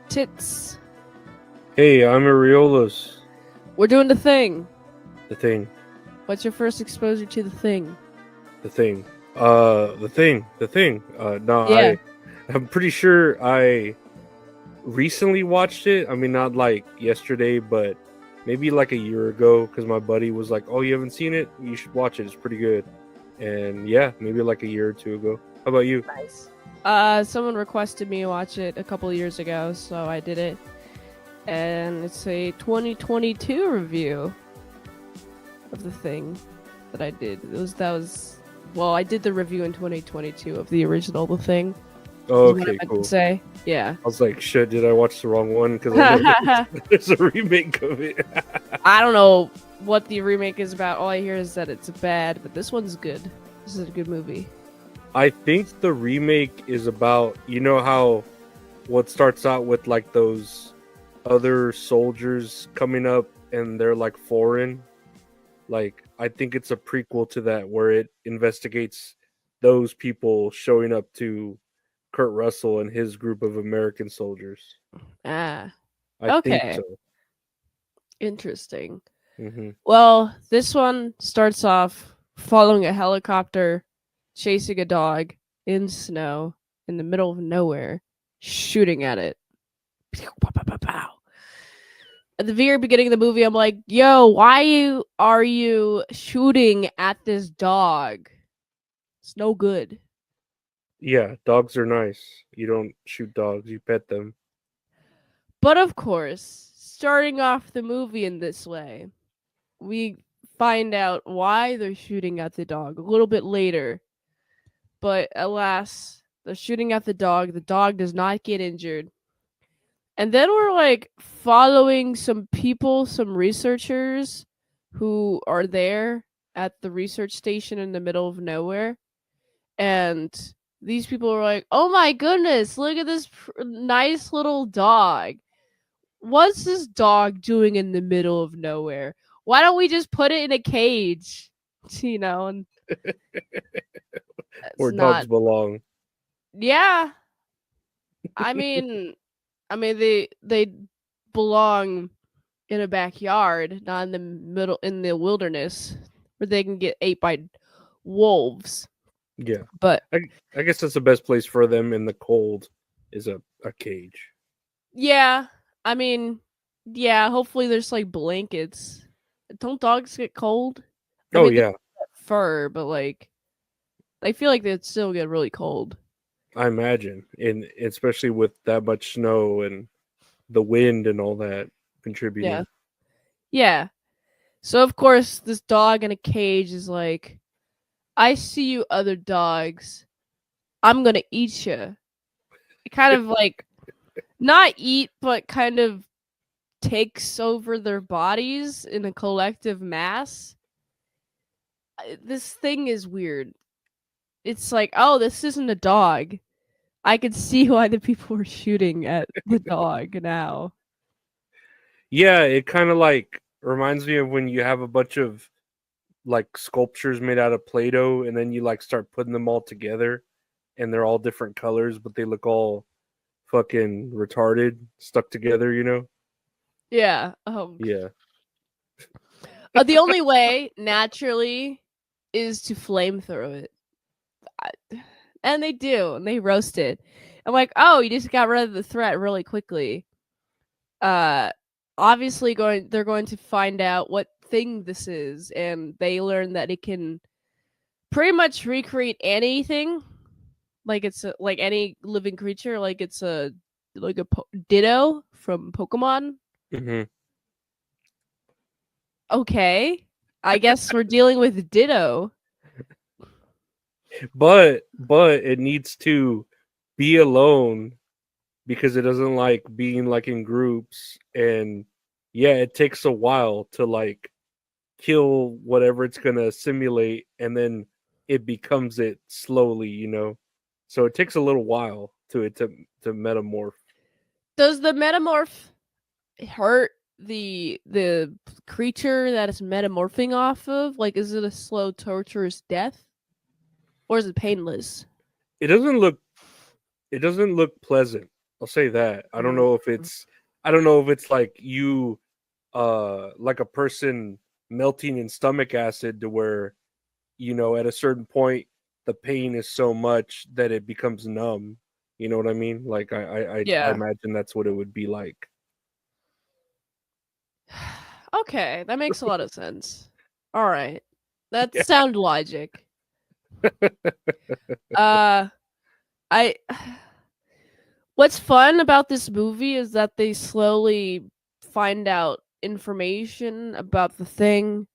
Tits. Hey, I'm Areolas. We're doing the thing. The thing, What's your first exposure to the thing? the thing, the thing. No, Yeah. I'm pretty sure I recently watched it. I mean, not like yesterday, but maybe like a year ago. Because my buddy was like, "Oh, you haven't seen it? You should watch it. It's pretty good." And yeah, maybe like a year or two ago. How about you? Nice. Someone requested me to watch it a couple of years ago, so I did it. And it's a 2022 review of the thing that I did. I did the review in 2022 of the original The Thing. Oh, Is what I okay, meant cool. to say. Yeah. I was like, "Shit, did I watch the wrong one?" Because I know there's a remake of it. I don't know what the remake is about. All I hear is that it's bad, but this one's good. This is a good movie. I think the remake is about, you know how what starts out with like those other soldiers coming up and they're like foreign. Like I think it's a prequel to that where it investigates those people showing up to Kurt Russell and his group of American soldiers. Ah, I think okay. so. Interesting. Hmm. Well, this one starts off following a helicopter, chasing a dog in snow in the middle of nowhere, shooting at it. At the very beginning of the movie, I'm like, yo, why are you shooting at this dog? It's no good. Yeah, dogs are nice. You don't shoot dogs, you pet them. But of course, starting off the movie in this way, we find out why they're shooting at the dog a little bit later. But alas, they're shooting at the dog. The dog does not get injured. And then we're like following some people, some researchers who are there at the research station in the middle of nowhere. And these people are like, oh my goodness, look at this nice little dog. What's this dog doing in the middle of nowhere? Why don't we just put it in a cage? And it's Where dogs not. belong. Yeah, I mean, they belong in a backyard, not in the middle in the wilderness where they can get ate by wolves. Yeah. But I guess that's the best place for them in the cold is a cage. yeah, I mean, yeah, hopefully there's like blankets. Don't dogs get cold? I Oh mean, they yeah, get fur, but like I feel like they'd still get really cold. I imagine. And especially with that much snow and the wind and all that Yeah. contributing. Yeah. So of course this dog in a cage is like, I see you other dogs. I'm gonna eat you. Kind of like not eat, but kind of takes over their bodies in a collective mass. This thing is weird. It's like, oh, this isn't a dog. I can see why the people were shooting at the dog now. Yeah, it kind of like reminds me of when you have a bunch of like sculptures made out of Play-Doh and then you like start putting them all together and they're all different colors, but they look all fucking retarded stuck together, you know? Yeah. Yeah. The only way, naturally, is to flamethrow it. And they do, and they roast it. I'm like, oh, you just got rid of the threat really quickly. Uh, Obviously, they're going to find out what thing this is, and they learn that it can pretty much recreate anything, like like any living creature, like it's a Ditto from Pokemon. Hmm. Okay, I guess we're dealing with Ditto. But it needs to be alone because it doesn't like being like in groups, and yeah, it takes a while to like kill whatever it's going to simulate, and then it becomes it slowly, you know. So it takes a little while to metamorph. Does the metamorph hurt the creature that it's metamorphing off of? Like, is it a slow, torturous death, or is it painless? It doesn't look pleasant. I'll say that. Mhm. I don't know if it's like you like a person melting in stomach acid to where, at a certain point the pain is so much that it becomes numb. You know what I mean? Like I Yeah. imagine that's what it would be like. Okay, that makes a lot of sense. All right. That's Yeah. sound logic. Uh I What's fun about this movie is that they slowly find out information about the thing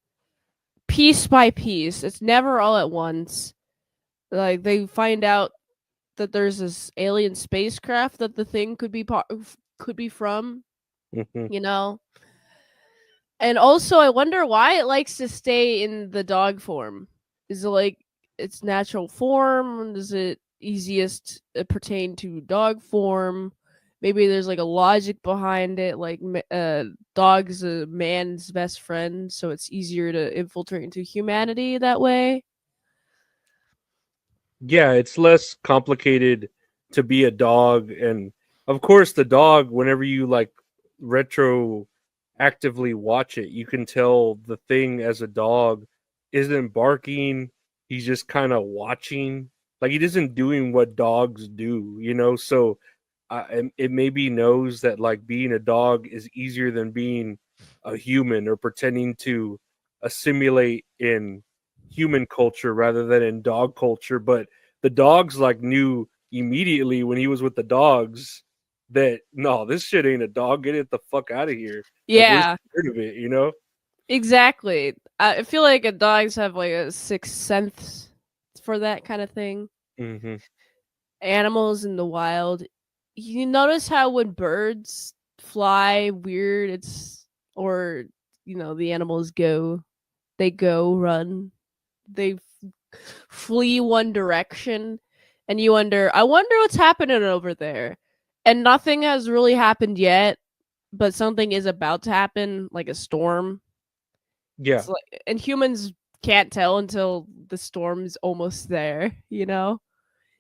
piece by piece. It's never all at once. Like they find out that there's this alien spacecraft that the thing could be from, Mhm. you know? And also I wonder why it likes to stay in the dog form. Is it like its natural form? Does it easiest pertain to dog form? Maybe there's like a logic behind it, like dog's a man's best friend, so it's easier to infiltrate into humanity that way. Yeah, it's less complicated to be a dog, and of course the dog, whenever you like retro actively watch it, you can tell the thing as a dog isn't barking, he's just kind of watching. Like he isn't doing what dogs do, so it maybe knows that like being a dog is easier than being a human or pretending to assimilate in human culture rather than in dog culture. But the dogs like knew immediately when he was with the dogs that no, this shit ain't a dog. Get it the fuck out of here. Like we're Yeah, scared of it. exactly. I feel like dogs have like a sixth sense for that kind of thing. Hmm. Animals in the wild. You notice how when birds fly weird, or the animals they run, they flee one direction, and you wonder, I wonder what's happening over there. And nothing has really happened yet, but something is about to happen, like a storm. Yeah, It's like, and humans can't tell until the storm's almost there, you know?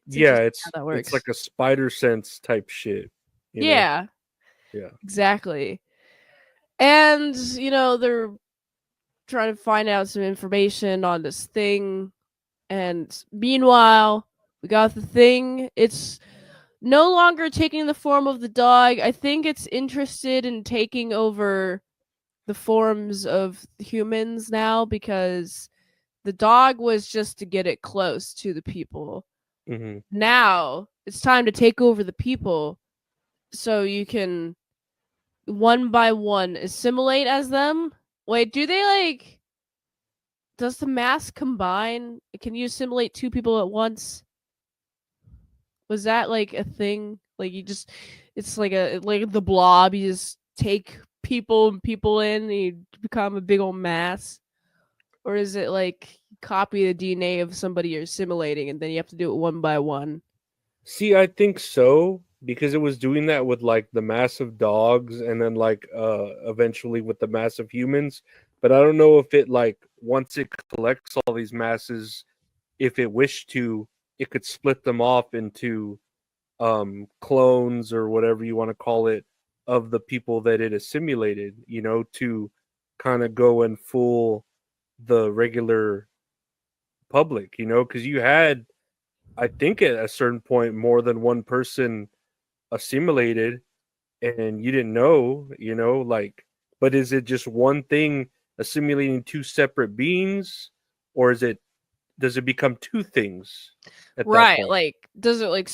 It's yeah. interesting how It's that it's like works. a spider sense type shit. You know. Yeah, Yeah. exactly. And, they're trying to find out some information on this thing. And meanwhile, we got the thing. It's no longer taking the form of the dog. I think it's interested in taking over the forms of humans now because the dog was just to get it close to the people. Hmm. Now it's time to take over the people so you can one by one assimilate as them. Wait, do they like does the mass combine? Can you assimilate two people at once? Was that like a thing? Like you just it's like the blob, you just take people and people in and you become a big old mass? Or is it like copy the DNA of somebody you're assimilating and then you have to do it one by one? See, I think so because it was doing that with like the massive dogs and then like eventually with the massive humans. But I don't know if it like once it collects all these masses, if it wished to, it could split them off into clones or whatever you want to call it of the people that it assimilated, to kind of go and fool the regular public, because you had I think at a certain point more than one person assimilated and you didn't know, like but is it just one thing assimilating two separate beings or does it become two things at that Right, point? like does it like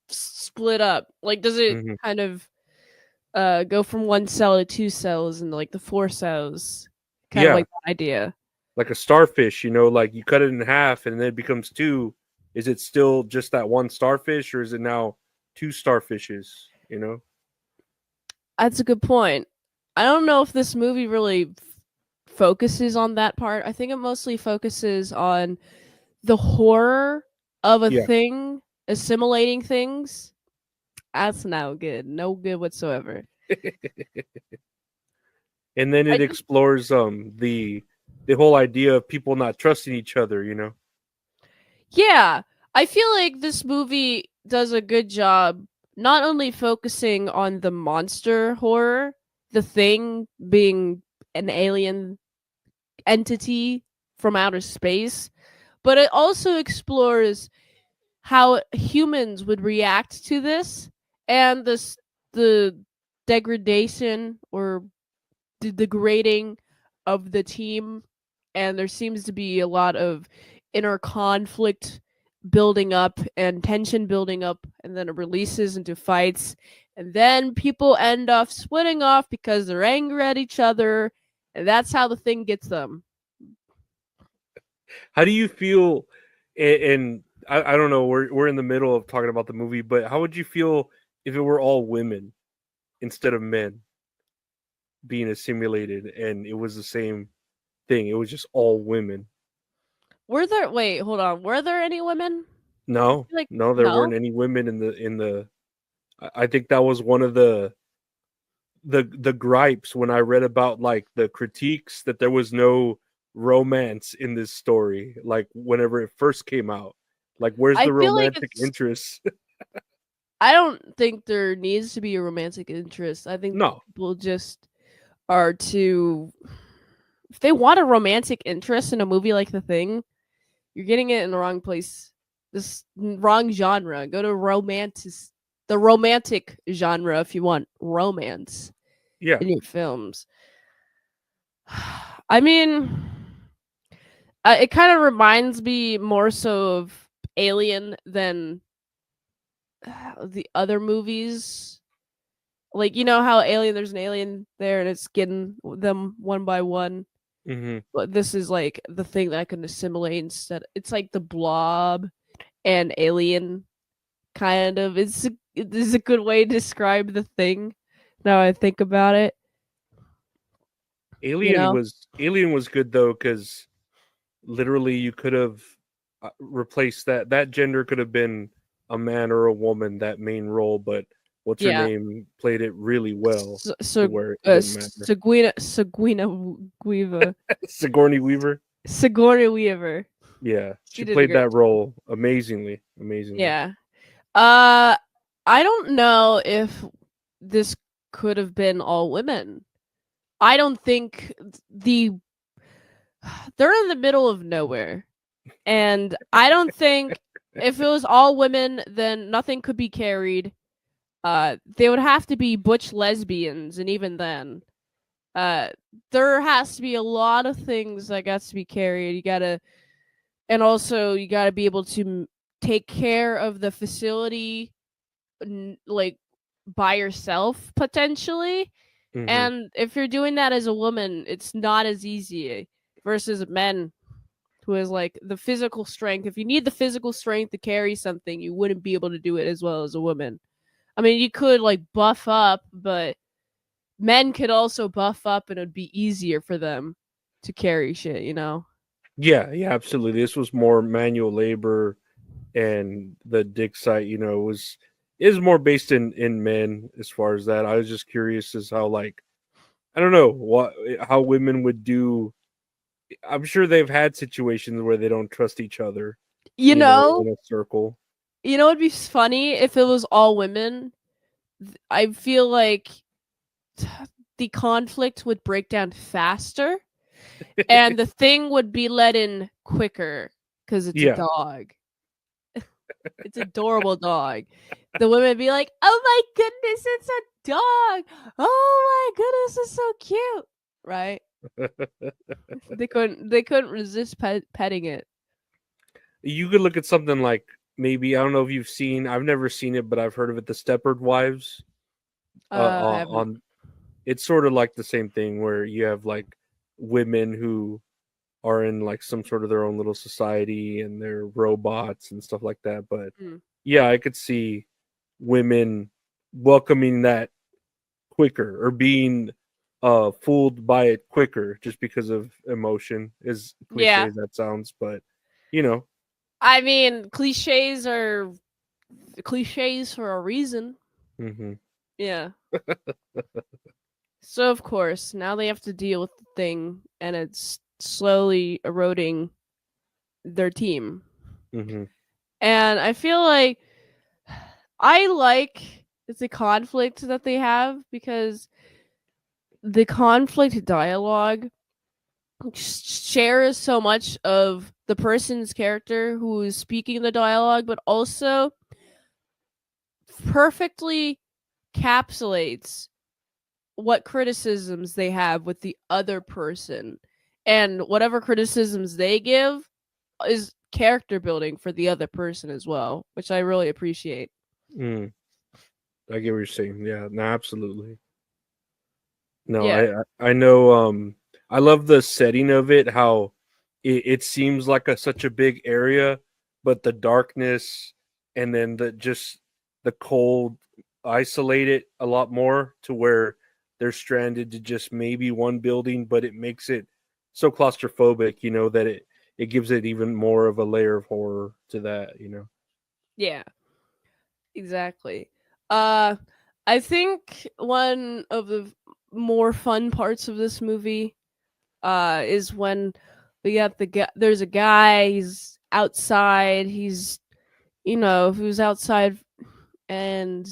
split up? Like does it Hmm. kind of go from one cell to two cells and like the four cells? Kind of Yeah, like that idea. like a starfish, like you cut it in half and then it becomes two. Is it still just that one starfish or is it now two starfishes? That's a good point. I don't know if this movie really focuses on that part. I think it mostly focuses on the horror of a Yeah. thing assimilating things. That's no good. No good whatsoever. And then I it just explores the whole idea of people not trusting each other. Yeah, I feel like this movie does a good job. not only focusing on the monster horror, the thing being an alien entity from outer space, but it also explores how humans would react to this and the degradation or the degrading of the team, and there seems to be a lot of inner conflict building up and tension building up, and then it releases into fights, and then people end up splitting off because they're angry at each other, and that's how the thing gets them. How do you feel? And I don't know. We're in the middle of talking about the movie, but how would you feel if it were all women instead of men being assimilated, and it was the same thing? It was just all women. Were there wait, hold on. Were there any women? I No, feel like no, there weren't no. any women in the. I think that was one of the gripes when I read about like the critiques that there was no romance in this story. Like whenever it first came out, like where's I the feel like romantic it's interest? I don't think there needs to be a romantic interest. I think No. people just are too if they want a romantic interest in a movie like The Thing, you're getting it in the wrong place. This wrong genre. Go to the romantic genre if you want romance Yeah. in your films. I mean, it kind of reminds me more so of Alien than the other movies. Like you know how Alien, there's an alien there and it's getting them one by one. Hmm. But this is like the thing that I can assimilate instead. It's like the Blob and Alien kind of. It is a good way to describe the thing. Now I think about it, you know. Alien was good though because literally you could have replaced that gender could have been a man or a woman that main role, but what's her Yeah. name played it really well to So where it didn't matter. Seguina Weaver, Sigourney Weaver. Sigourney Weaver. Yeah, She she did a played great that job. role amazingly, amazingly. Yeah. Uh, I don't know if this could have been all women. I don't think the they're in the middle of nowhere. And I don't think if it was all women, then nothing could be carried. They would have to be butch lesbians, and even then, uh, there has to be a lot of things that got to be carried. You gotta, and also you gotta be able to take care of the facility, like by yourself potentially. Hmm. And if you're doing that as a woman, it's not as easy versus men who has like the physical strength. If you need the physical strength to carry something, you wouldn't be able to do it as well as a woman. I mean, you could like buff up, but men could also buff up and it'd be easier for them to carry shit, you know? Yeah, yeah, absolutely. This was more manual labor, and the dig site, was is more based in men as far as that. I was just curious as how like I don't know what how women would do. I'm sure they've had situations where they don't trust each other, You know, in a circle. it'd be funny if it was all women. I feel like the conflict would break down faster and the thing would be let in quicker because it's a Yeah. dog. It's adorable dog. The women would be like, "Oh my goodness, it's a dog! Oh my goodness, it's so cute!" Right? They couldn't resist petting it. You could look at something like maybe I don't know if you've seen. I've never seen it, but I've heard of it. The Stepford Wives. I haven't. On it's sort of like the same thing where you have like women who are in like some sort of their own little society and they're robots and stuff like that. But Mm. yeah, I could see women welcoming that quicker or being fooled by it quicker just because of emotion, as cliche Yeah, as that sounds. But you know, I mean, cliches for a reason. hmm. Yeah. So of course, now they have to deal with the thing, and it's slowly eroding their team. Hmm. And I feel like I like it's a conflict that they have because the conflict dialogue shares so much of the person's character who is speaking the dialogue, but also perfectly capsulates what criticisms they have with the other person. And whatever criticisms they give is character building for the other person as well, which I really appreciate. Mm, I get what you're saying. Yeah, no, absolutely. No, Yeah. I know. I love the setting of it. How it seems like such a big area, but the darkness and then the cold isolate it a lot more to where they're stranded to just maybe one building, but it makes it so claustrophobic, that it gives it even more of a layer of horror to that. Yeah. Exactly. Uh I think one of the more fun parts of this movie is when we got there's a guy, he's outside, he's who's outside, and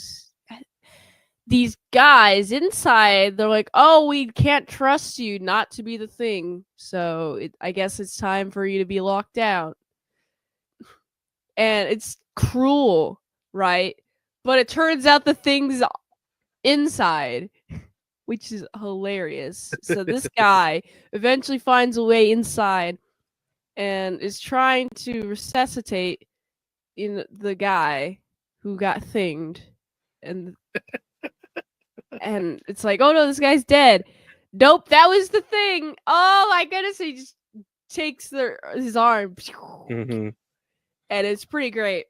these guys inside, they're like, "Oh, we can't trust you not to be the thing. So, I guess it's time for you to be locked out." And it's cruel, right? But it turns out the thing's inside, which is hilarious. So this guy eventually finds a way inside and is trying to resuscitate the guy who got thinged, and it's like, oh no, this guy's dead. Nope, that was the thing. Oh my goodness, he just takes his arm, Hmm. and it's pretty great.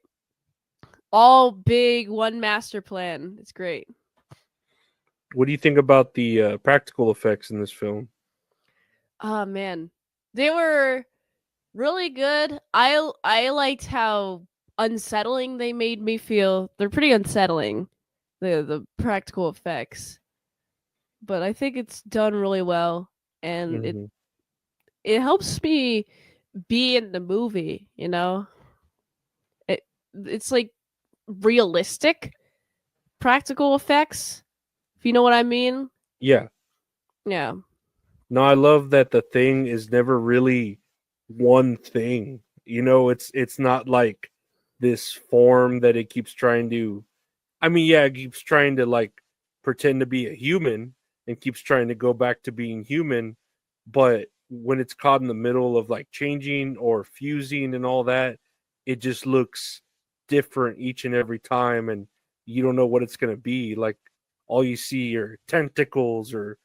All big one master plan. It's great. What do you think about the practical effects in this film? Oh man, they were really good. I liked how unsettling they made me feel. They're pretty unsettling, the practical effects, but I think it's done really well, and it Hmm. it helps me be in the movie. It it's like realistic practical effects, if you know what I mean. Yeah. Yeah. No, I love that the thing is never really one thing. It's not like this form that it keeps trying to. I mean, yeah, it keeps trying to like pretend to be a human and keeps trying to go back to being human, but when it's caught in the middle of like changing or fusing and all that, it just looks different each and every time, and you don't know what it's going to be. Like all you see are tentacles or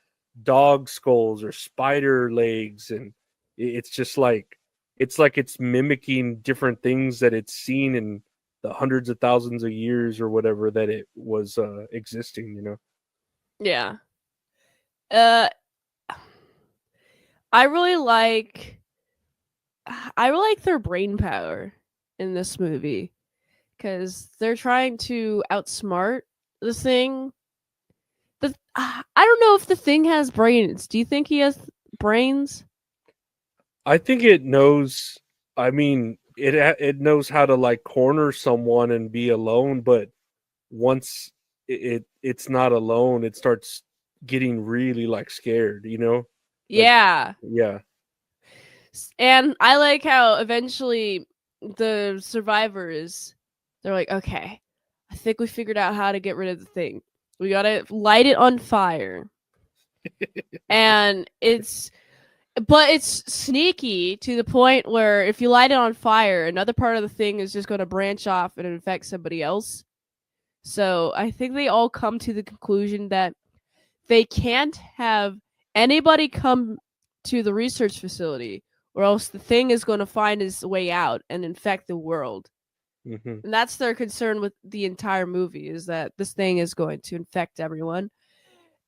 dog skulls or spider legs, and it's just like it's mimicking different things that it's seen in the hundreds of thousands of years or whatever that it was existing. Yeah. Uh I really like I really like their brain power in this movie because they're trying to outsmart the thing. I don't know if the thing has brains. Do you think he has brains? I think it knows. I mean, it knows how to like corner someone and be alone, but once it's not alone, it starts getting really like scared. Like, Yeah. yeah. And I like how eventually the survivors, they're like, okay, I think we figured out how to get rid of the thing. We gotta light it on fire. And it's sneaky to the point where if you light it on fire, another part of the thing is just going to branch off and infect somebody else. So I think they all come to the conclusion that they can't have anybody come to the research facility, or else the thing is going to find its way out and infect the world. Hmm. And that's their concern with the entire movie, is that this thing is going to infect everyone.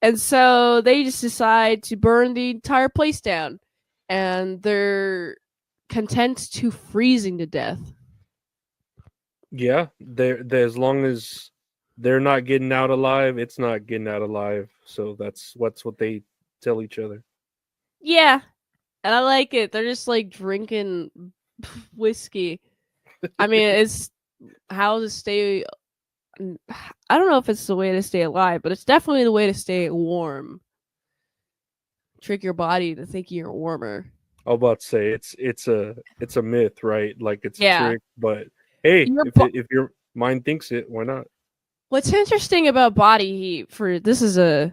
And so they just decide to burn the entire place down. And they're content to freezing to death. Yeah, they're as long as they're not getting out alive, it's not getting out alive. So that's what's what they tell each other. Yeah, and I like it. They're just like drinking whiskey. I mean, it's how to stay I don't know if it's the way to stay alive, but it's definitely the way to stay warm. Trick your body to think you're warmer. I'll about to say it's a myth, right? Like it's a Yeah. trick, but hey, Your if your mind thinks it, why not? What's interesting about body heat for this is a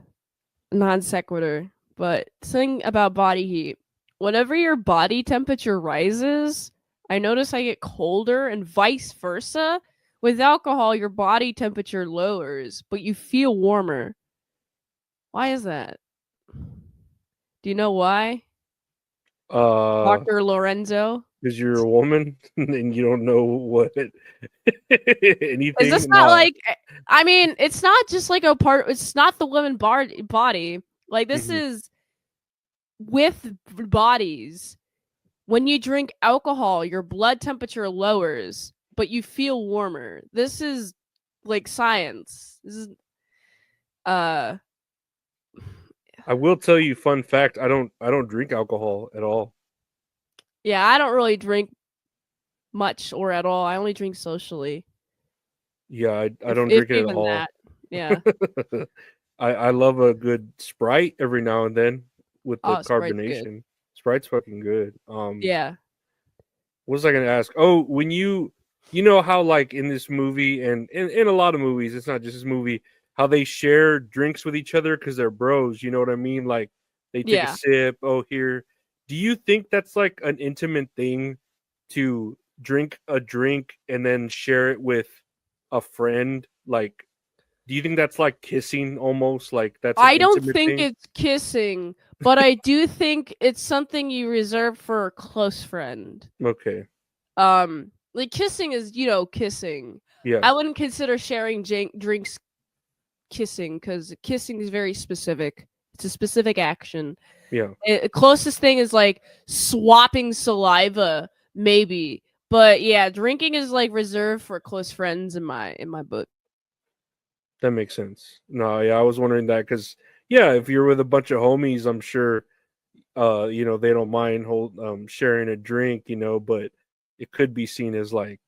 non sequitur, but thing about body heat, whenever your body temperature rises, I notice I get colder and vice versa. With alcohol, your body temperature lowers, but you feel warmer. Why is that? Do you know why? Uh, Dr. Lorenzo? because you're a woman and you don't know what Is this anything. not Nah. like I mean, it's not just like a part it's not the women body. Like this Mhm. is with bodies. When you drink alcohol, your blood temperature lowers, but you feel warmer. This is like science. This is uh I will tell you, fun fact: I don't drink alcohol at all. yeah, I don't really drink much or at all. I only drink socially. Yeah, I If don't if drink it at even all. that. Yeah. I love a good Sprite every now and then with the Oh, Sprite's good. carbonation. Sprite's fucking good. Yeah. What was I gonna ask? Oh, when you know how like in this movie and in a lot of movies, it's not just this movie, how they share drinks with each other because they're bros. You know what I mean? Like they take a Yeah. sip. Oh, here. Do you think that's like an intimate thing to drink a drink and then share it with a friend? Like, do you think that's like kissing almost? Like that's an I don't intimate think thing? it's kissing, but I do think it's something you reserve for a close friend. Okay. Like kissing is, kissing. Yeah. I wouldn't consider sharing drinks kissing because kissing is very specific. It's a specific action. Yeah. Closest thing is like swapping saliva, maybe. But yeah, drinking is like reserved for close friends in my book. That makes sense. No, yeah, I was wondering that because yeah, if you're with a bunch of homies, I'm sure they don't mind sharing a drink, but it could be seen as like,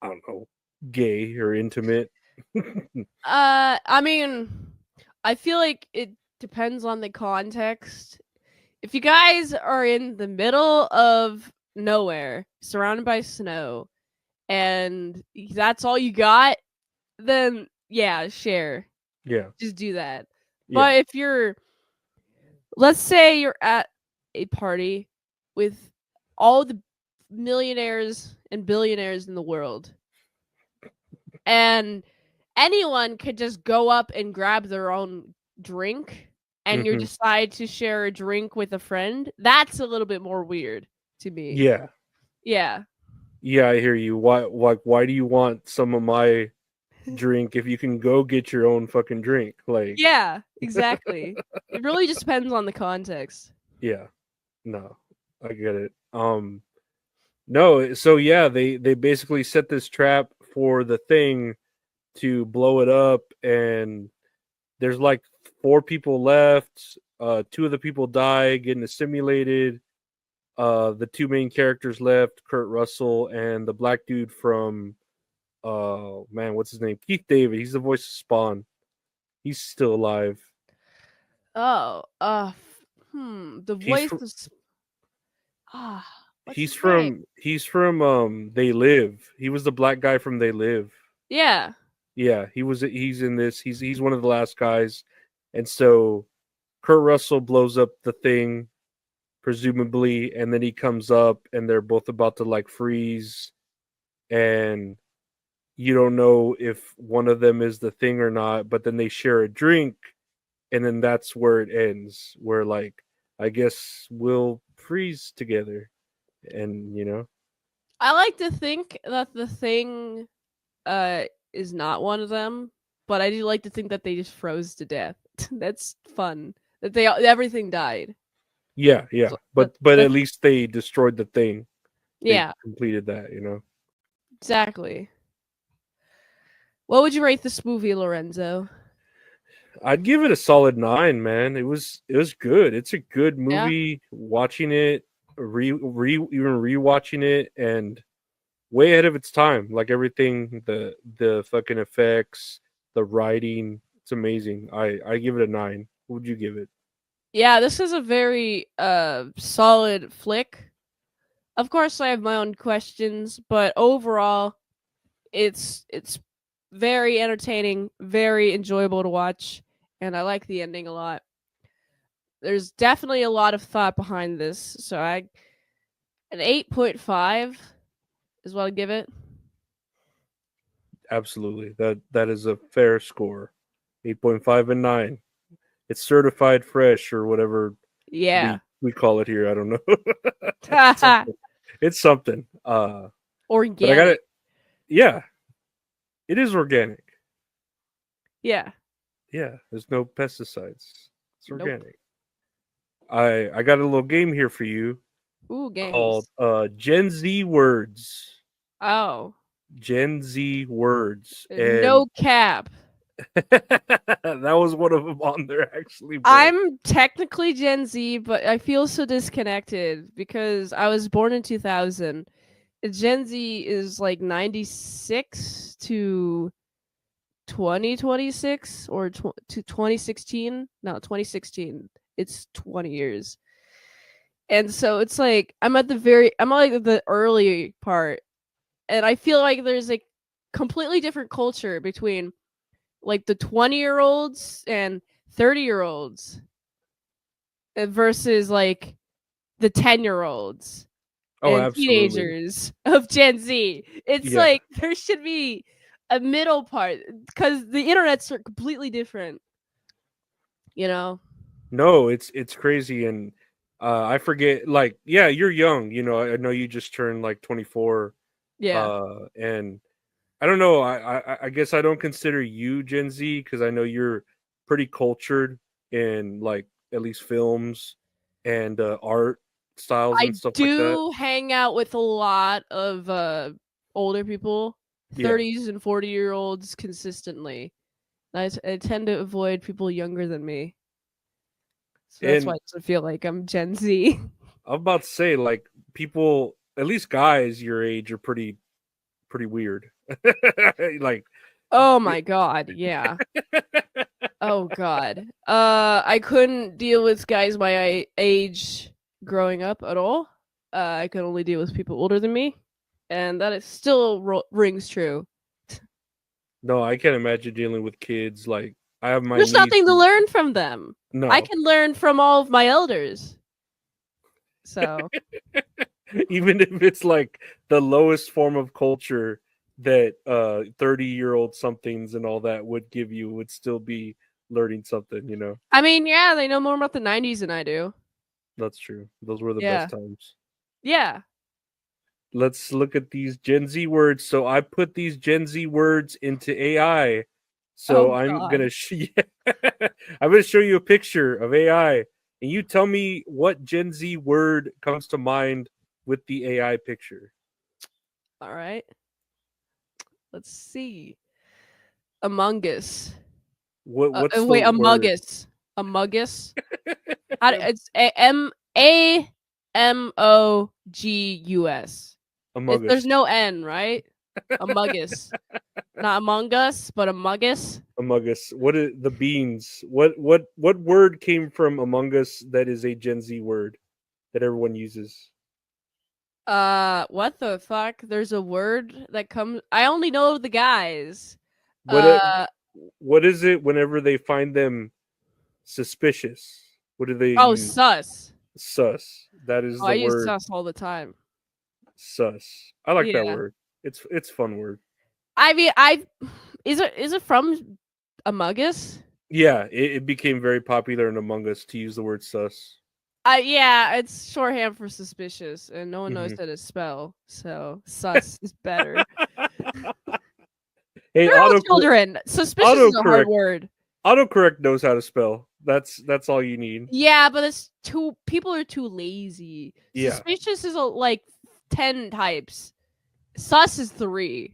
I don't know, gay or intimate. I mean, I feel like it depends on the context. If you guys are in the middle of nowhere, surrounded by snow, and that's all you got, then yeah, share. Yeah, Just do that. yeah. But if let's say you're at a party with all the millionaires and billionaires in the world, and anyone could just go up and grab their own drink, and you Hmm. decide to share a drink with a friend, that's a little bit more weird to me. Yeah, Yeah. yeah. I hear you. Why do you want some of my drink if you can go get your own fucking drink? Like, Yeah, exactly. It really just depends on the context. yeah, no, I get it. No, so yeah, they basically set this trap for the thing to blow it up, and there's like four people left. Two of the people die getting assimilated. The two main characters left, Kurt Russell and the black dude from man, what's his name? Keith David. He's the voice of Spawn. He's still alive. Oh, the He's voice from is ah, what's he's his name? from he's from They Live. He was the black guy from They Live. Yeah. Yeah, he's in this. He's one of the last guys. And so Kurt Russell blows up the thing presumably, and then he comes up and they're both about to like freeze, and you don't know if one of them is the thing or not, but then they share a drink, and then that's where it ends, where like I guess we'll freeze together, and I like to think that the thing uh is not one of them, but I do like to think that they just froze to death. That's fun. That everything died. yeah, yeah, So but that's at least they destroyed the thing. They yeah, completed that. exactly. What would you rate this movie, Lorenzo? I'd give it a solid 9, man. It was good. It's a good Yeah. movie. Watching it, even rewatching it, and way ahead of its time. Like everything, the fucking effects, the writing, it's amazing. I give it a 9. What would you give it? Yeah, this is a very solid flick. Of course, I have my own questions, but overall, it's very entertaining, very enjoyable to watch, and I like the ending a lot. There's definitely a lot of thought behind this, so I an 8.5 is what I give it. Absolutely. That is a fair score. 8.5 and 9. It's certified fresh or whatever Yeah. we call it here. I don't know. it's something. It's something. But I got Organic. it. Yeah, it is organic. Yeah. Yeah, there's no pesticides. It's Nope. organic. I got a little game here for you Ooh, called games. Gen Z words. Oh. Gen Z words, and No cap. that was one of them on there actually, bro. I'm technically Gen Z, but I feel so disconnected because I was born in 2000. Gen Z is like 96 to 2026 or to 2016. No, 2016. It's 20 years. And so it's like I'm at like the early part, and I feel like there's a completely different culture between like the 20-year-olds and 30-year-olds versus like the 10-year-olds Oh, and absolutely. teenagers of Gen Z. It's Yeah. like there should be a middle part because the internet's are completely different, you know? No, it's crazy, and I forget. Like, yeah, you're young. You know, I know you just turned like 24. Yeah. And I don't know. I guess I don't consider you Gen Z because I know you're pretty cultured in like at least films and art styles and I stuff like that. do hang out with a lot of older people, Yeah, 30s and 40-year-olds consistently. I tend to avoid people younger than me. So that's why and it doesn't feel like I'm Gen Z. I'm about to say like people, at least guys your age, are pretty weird. Like, Oh my god, yeah. Oh god. I couldn't deal with guys my age growing up at all. I could only deal with people older than me, and that is still rings true. no, I can't imagine dealing with kids. Like, I have my There's niece. nothing to learn from them. I No, can learn from all of my elders. So, even if it's like the lowest form of culture that 30-year-old somethings and all that would give you would still be learning something, you know. I mean, yeah, they know more about the 90s than I do. That's true. Those were the best Yeah. times. Yeah. Let's look at these Gen Z words. So I put these Gen Z words into AI. So Oh I'm god. gonna I'm gonna show you a picture of AI, and you tell me what Gen Z word comes to mind with the AI picture. All right. Let's see. Among Us. What's the Wait, Among word? Us. Among Us. It's Amogus. Among There's Us. no N, right? Among Us. Not Among Us, but Among Us. Among Us. What is the beans? What word came from Among Us that is a Gen Z word that everyone uses? What the fuck? There's a word that comes. I only know the guys. What it, Uh, what is it whenever they find them suspicious? What do they oh, use? sus. Sus. That is Oh, I the use word. sus all the time. Sus. I like that Yeah. word. It's a fun word. I mean, I is it from Among Us? Yeah, it became very popular in Among Us to use the word sus. Yeah, it's shorthand for suspicious, and no one knows Hmm. how to spell, so sus is better. Hey, They're all children. Suspicious is a hard autocorrect word. autocorrect knows how to spell. That's all you need. Yeah, but it's too people are too lazy. Yeah. Suspicious is like 10 types. Sus is 3.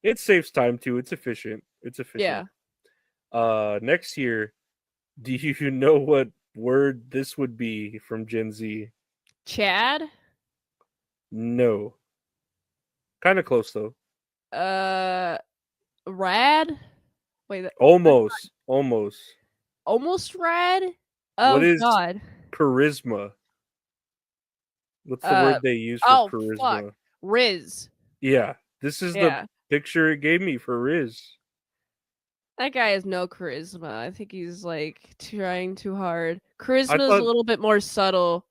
It saves time too. It's efficient. It's efficient. Yeah. Next year, do you know what word this would be from Gen Z? Chad? No. Kind of close though. Uh, rad. Wait, Almost. Almost. almost rad. What Oh is God. charisma? What's the Uh, word they use for oh fuck. charisma? Riz. Yeah. This is the Yeah, picture it gave me for Riz. that guy has no charisma. I think he's like trying too hard. I Charisma is a thought little bit more subtle,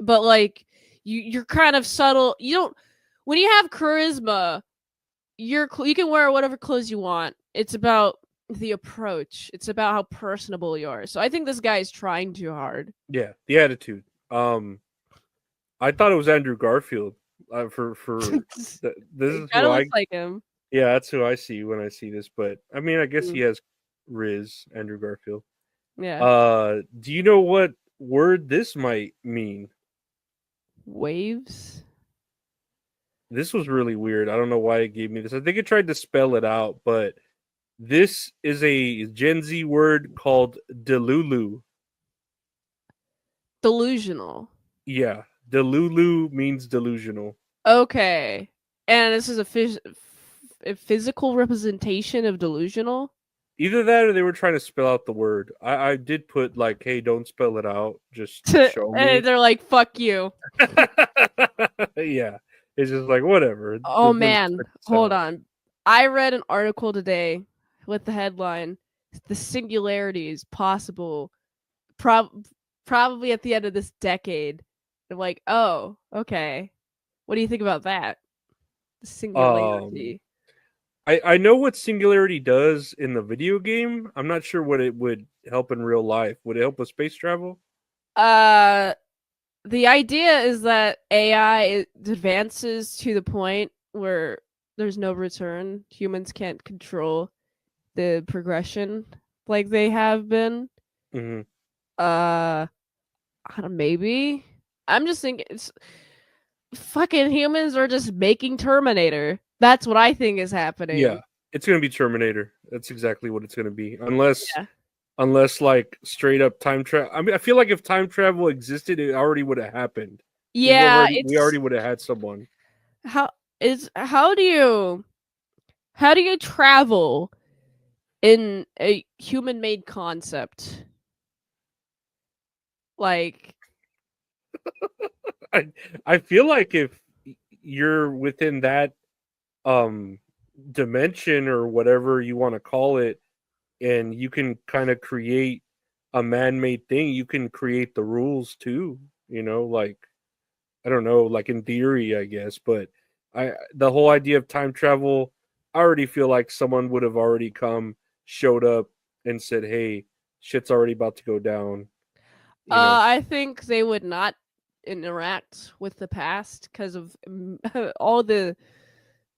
but like you're kind of subtle. You don't when you have charisma, you can wear whatever clothes you want. It's about the approach. It's about how personable you are. So I think this guy is trying too hard. yeah, the attitude. I thought it was Andrew Garfield. For this It is kind who of I looks like him. yeah, that's who I see when I see this. But I mean, I guess Mm, he has Riz Andrew Garfield. yeah. Do you know what word this might mean? Waves. This was really weird. I don't know why it gave me this. I think it tried to spell it out, but this is a Gen Z word called delulu. Delusional. Yeah, delulu means delusional. Okay. And this is a physical representation of delusional. Either that or they were trying to spell out the word. I did put like, hey, don't spell it out. Just show And me. they're like, "Fuck you." Yeah. It's just like whatever. Oh Doesn't man, expect this hold out. on. I read an article today with the headline, "The singularity is possible prob- probably at the end of this decade." I'm like, "Oh, okay. What do you think about that?" The Um singularity. I know what singularity does in the video game. I'm not sure what it would help in real life. Would it help with space travel? Uh the idea is that AI advances to the point where there's no return. Humans can't control the progression like they have been. Hmm. I don't, maybe. I'm just thinking it's fucking humans are just making Terminator. That's what I think is Yeah. happening. It's gonna be Terminator. That's exactly what it's gonna be. Unless Yeah. unless like straight up time travel. I mean, I feel like if time travel existed, it already would have happened. Yeah, We already it's would have had someone. how is how do you travel in a human made concept? Like I I feel like if you're within that um dimension or whatever you want to call it, and you can kind of create a man-made thing, you can create the rules too. Like I don't know, like in theory, I guess. But the whole idea of time travel, I already feel like someone would have already come, showed up, and said, "Hey, shit's already about to go down." You know? I think they would not interact with the past because of all the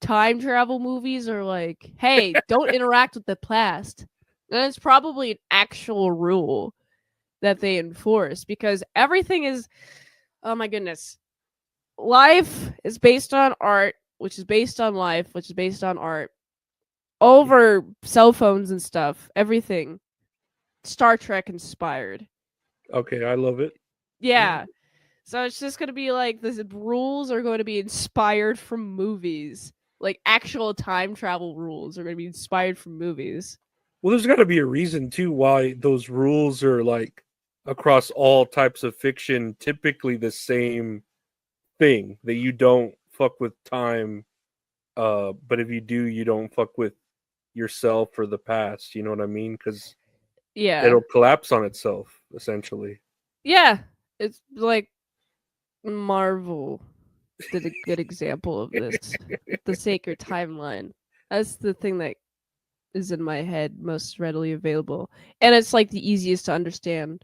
time travel movies are like, hey, don't interact with the past. And it's probably an actual rule that they enforce because everything is, oh my goodness. Life is based on art, which is based on life, which is based on art. Over cell phones and stuff, everything Star Trek inspired. Okay, I love it. Yeah. So it's just going to be like the rules are going to be inspired from movies. Like actual time travel rules are going to be inspired from movies. Well, there's got to be a reason too why those rules are like across all types of fiction, typically the same thing that you don't fuck with time. But if you do, you don't fuck with yourself or the past. You know what I mean? Because Yeah. it'll collapse on itself essentially. Yeah. It's like Marvel did a good example of this. The sacred timeline. That's the thing that is in my head most readily available. And it's like the easiest to understand.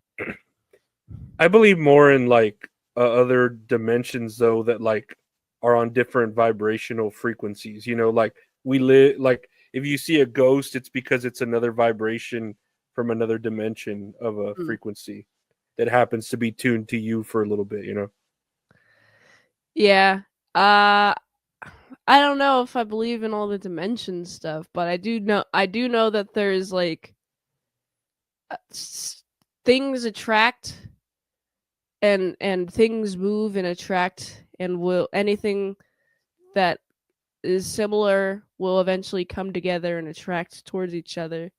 I believe more in like other dimensions though that like are on different vibrational frequencies. Like we live like if you see a ghost, it's because it's another vibration from another dimension of a Mm. frequency that happens to be tuned to you for a little bit. Yeah. Uh I don't know if I believe in all the dimension stuff, but I do know that there's like things attract and things move and attract and will anything that is similar will eventually come together and attract towards each other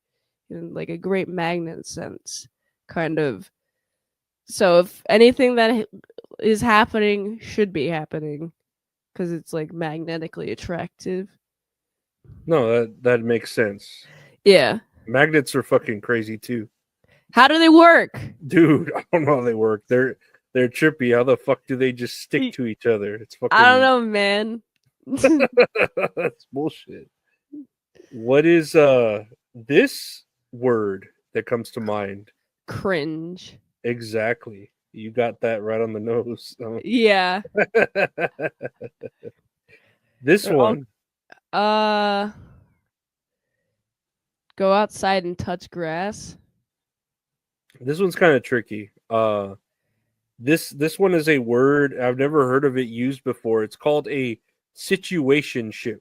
in like a great magnet sense, kind of. So if anything that is happening should be happening because it's like magnetically attractive. No, that makes sense. Yeah. Magnets are fucking crazy too. How do they work? Dude, I don't know how they work. They're trippy. How the fuck do they just stick to each other? It's I don't fucking know, man. that's bullshit. What is this word that comes to mind? Cringe. Exactly. You got that right on the nose. Yeah. This They're all one. uh go outside and touch grass. This one's kind of tricky. This one is a word I've never heard of it used before. It's called a situationship.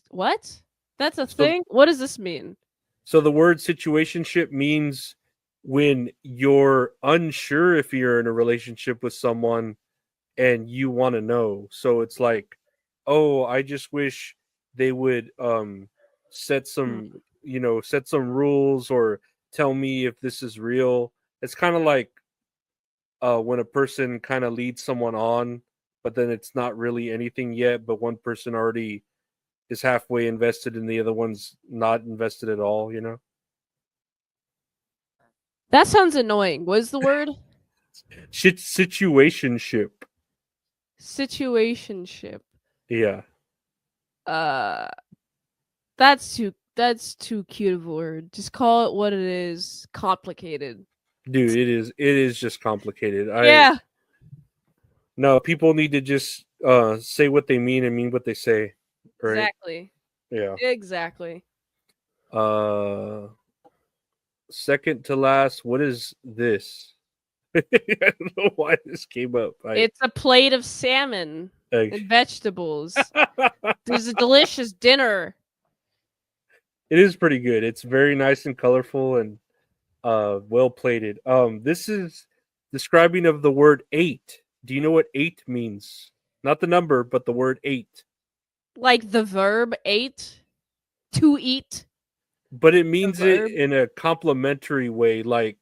What? That's a So thing? What does this mean? so the word situationship means when you're unsure if you're in a relationship with someone and you want to know. So it's like, oh, I just wish they would set Hmm. some, set some rules or tell me if this is real. It's kind of like when a person kind of leads someone on, but then it's not really anything yet, but one person already is halfway invested and the other one's not invested at all, you know? That sounds annoying. What is the word? Shit situationship. Situationship. Yeah. Uh that's too cute of a word. Just call it what it is. Complicated. Dude, it is just complicated. I Yeah, No, people need to just say what they mean and mean what they say. Right? exactly. Yeah. Exactly. Uh Second to last, what is this? I don't know why this came up. It's a plate of salmon I and vegetables. There's a delicious dinner. It is pretty good. It's very nice and colorful and well plated. This is describing of the word eight. Do you know what eight means? Not the number, but the word eight. Like the verb ate, to eat, But it the means it verb. in a complimentary way, like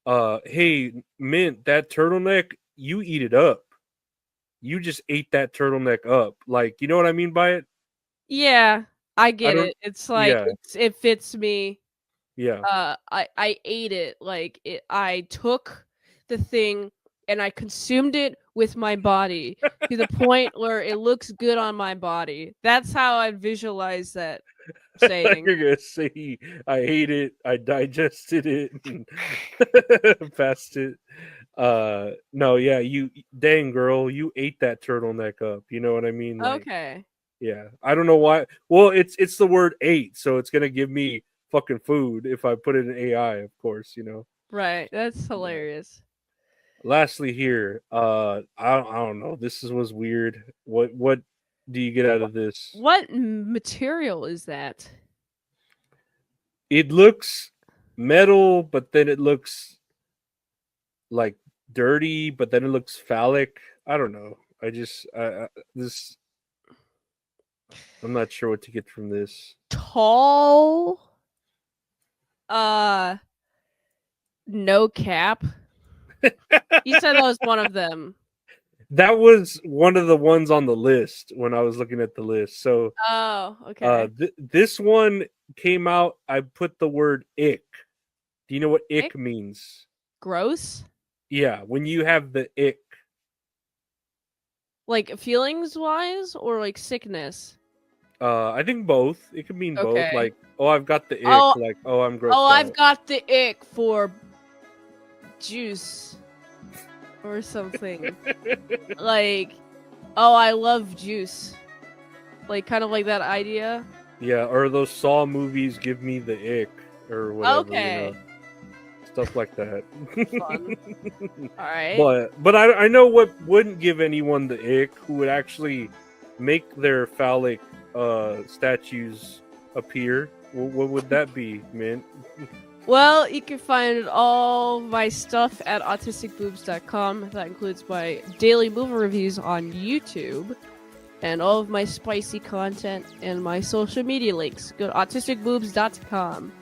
hey, Mint, that turtleneck, you eat it up. You just ate that turtleneck up. Like, you know what I mean by it? Yeah, I I get don't it. It's like Yeah, it fits me. yeah. I ate it like I took the thing and I consumed it with my body to the point where it looks good on my body. That's how I visualize that saying. You're gonna say I ate it, I digested it, and passed it. No, yeah, you dang girl, you ate that turtleneck up. You know what I mean? Like, Okay. yeah. I don't know why. Well, it's the word ate, so it's gonna give me fucking food if I put it in AI, of course, you know. Right. That's But hilarious. lastly here, I don't know. Was weird. What do you get out What, of this? what material is that? It looks metal, but then it looks like dirty, but then it looks phallic. I don't know. I just this I'm not sure what to get from this. Tall uh no cap. You said that was one of them. That was one of the ones on the list when I was looking at the list. So Oh, okay. this one came out. I put the word ick. Do you know what Ick? ick means? Gross? Yeah, when you have the ick. Like feelings wise or like sickness? I think both. It could mean both. Okay. Like, oh, I've got the ick. Oh, Like, oh, I'm oh, grossed I've out. got the ick for juice or something. Like, oh, I love juice. Like, kind of like that idea. Yeah, or those Saw movies give me the ick or whatever, Okay. stuff like that. Fun. All right. but I know what wouldn't give anyone the ick who would actually make their phallic statues appear. What would that be, man? Well, you can find all my stuff at autisticboobs.com. That includes my daily movie reviews on YouTube and all of my spicy content and my social media links. Go to autisticboobs.com.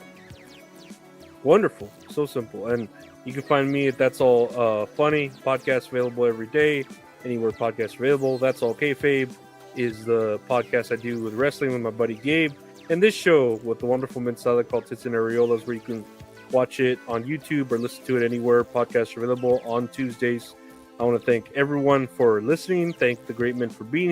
Wonderful. So simple. And you can find me at That's All Funny. Podcast available every day, anywhere podcasts available. That's All Kayfabe is the podcast I do with wrestling with my buddy Gabe. And this show with the wonderful mint salad called Tits and Areolas, where you can watch it on YouTube or listen to it anywhere. Podcasts are available on Tuesdays. I want to thank everyone for listening. Thank the great men for being here.